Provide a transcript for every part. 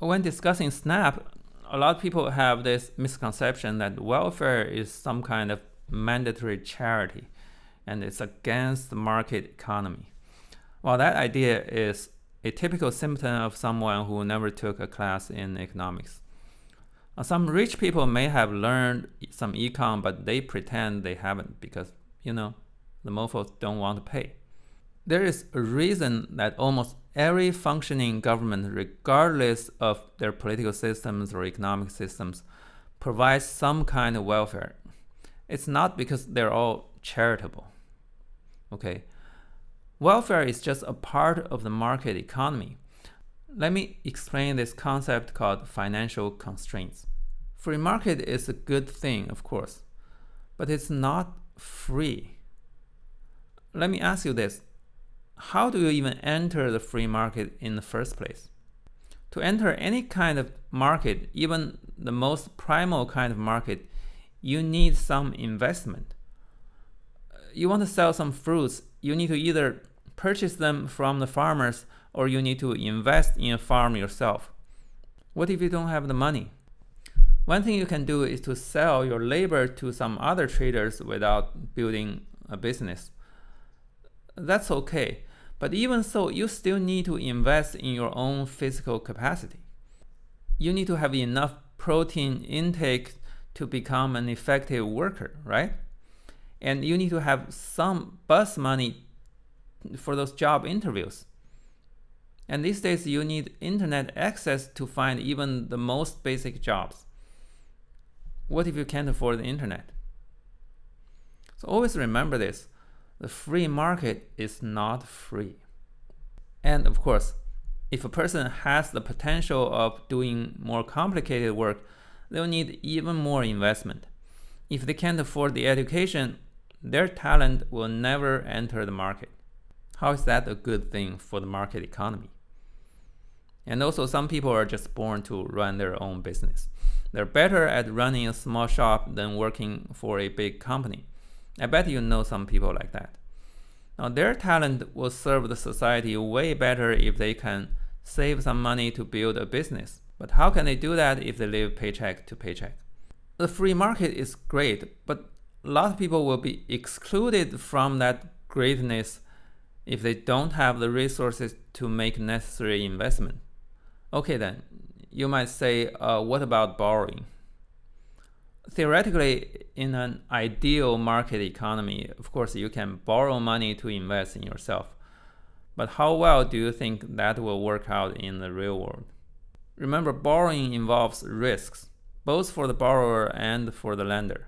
When discussing SNAP, a lot of people have this misconception that welfare is some kind of mandatory charity and it's against the market economy. Well, that idea is a typical symptom of someone who never took a class in economics. Some rich people may have learned some econ, but they pretend they haven't because, the mofos don't want to pay. There is a reason that almost every functioning government, regardless of their political systems or economic systems, provides some kind of welfare. It's not because they're all charitable. Okay? Welfare is just a part of the market economy. Let me explain this concept called financial constraints. Free market is a good thing, of course, but it's not free. Let me ask you this. How do you even enter the free market in the first place? To enter any kind of market, even the most primal kind of market, you need some investment. You want to sell some fruits, you need to either purchase them from the farmers or you need to invest in a farm yourself. What if you don't have the money? One thing you can do is to sell your labor to some other traders without building a business. That's okay. But even so, you still need to invest in your own physical capacity. You need to have enough protein intake to become an effective worker, right? And you need to have some bus money for those job interviews. And these days, you need internet access to find even the most basic jobs. What if you can't afford the internet? So always remember this. The free market is not free. And of course, if a person has the potential of doing more complicated work, they'll need even more investment. If they can't afford the education, their talent will never enter the market. How is that a good thing for the market economy? And also, some people are just born to run their own business. They're better at running a small shop than working for a big company. I bet you know some people like that. Now, their talent will serve the society way better if they can save some money to build a business. But how can they do that if they live paycheck to paycheck? The free market is great, but a lot of people will be excluded from that greatness if they don't have the resources to make necessary investment. Okay then, you might say, what about borrowing? Theoretically, in an ideal market economy, of course, you can borrow money to invest in yourself. But how well do you think that will work out in the real world? Remember, borrowing involves risks, both for the borrower and for the lender.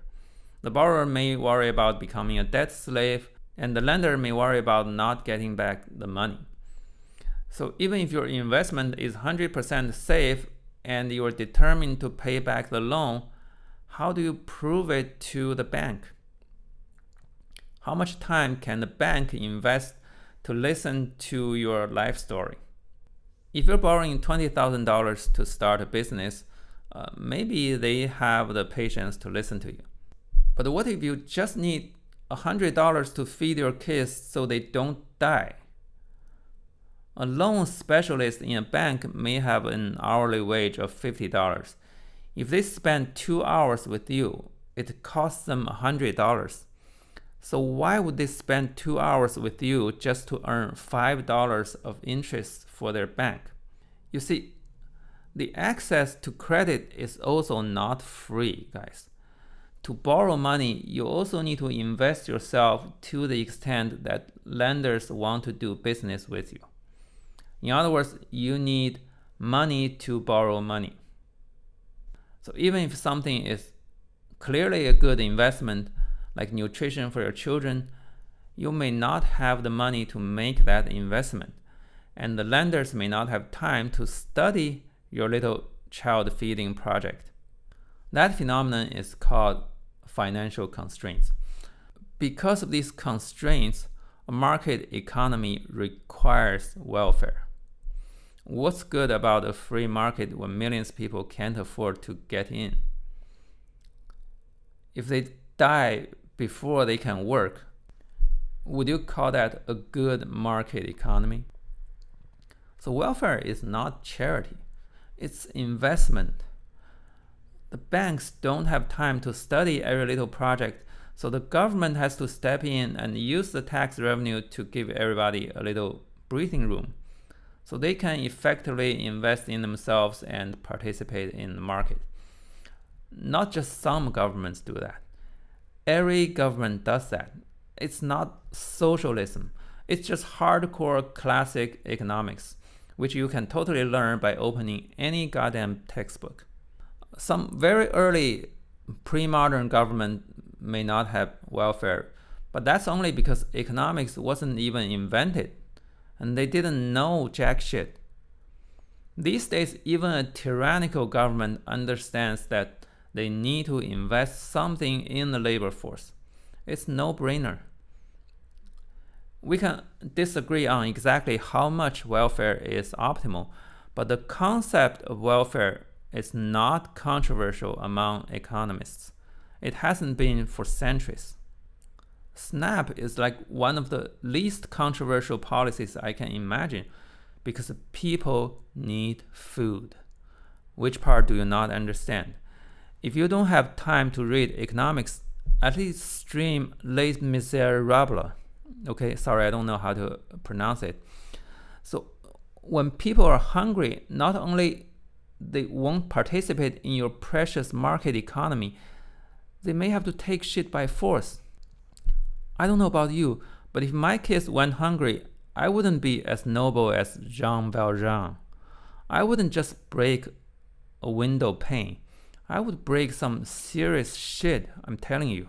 The borrower may worry about becoming a debt slave, and the lender may worry about not getting back the money. So even if your investment is 100% safe and you are determined to pay back the loan, how do you prove it to the bank? How much time can the bank invest to listen to your life story? If you're borrowing $20,000 to start a business, maybe they have the patience to listen to you. But what if you just need $100 to feed your kids so they don't die? A loan specialist in a bank may have an hourly wage of $50. If they spend 2 hours with you, it costs them $100. So why would they spend 2 hours with you just to earn $5 of interest for their bank? You see, the access to credit is also not free, guys. To borrow money, you also need to invest yourself to the extent that lenders want to do business with you. In other words, you need money to borrow money. So even if something is clearly a good investment, like nutrition for your children, you may not have the money to make that investment, and the lenders may not have time to study your little child feeding project. That phenomenon is called financial constraints. Because of these constraints, a market economy requires welfare. What's good about a free market when millions of people can't afford to get in? If they die before they can work, would you call that a good market economy? So welfare is not charity. It's investment. The banks don't have time to study every little project, so the government has to step in and use the tax revenue to give everybody a little breathing room, so they can effectively invest in themselves and participate in the market. Not just some governments do that. Every government does that. It's not socialism. It's just hardcore classic economics, which you can totally learn by opening any goddamn textbook. Some very early pre-modern government may not have welfare, but that's only because economics wasn't even invented, and they didn't know jack shit. These days, even a tyrannical government understands that they need to invest something in the labor force. It's no-brainer. We can disagree on exactly how much welfare is optimal, but the concept of welfare is not controversial among economists. It hasn't been for centuries. SNAP is like one of the least controversial policies I can imagine because people need food. Which part do you not understand? If you don't have time to read economics, at least stream Les Miserables. Okay, sorry, I don't know how to pronounce it. So when people are hungry, not only they won't participate in your precious market economy, they may have to take shit by force. I don't know about you, but if my kids went hungry, I wouldn't be as noble as Jean Valjean. I wouldn't just break a window pane. I would break some serious shit, I'm telling you.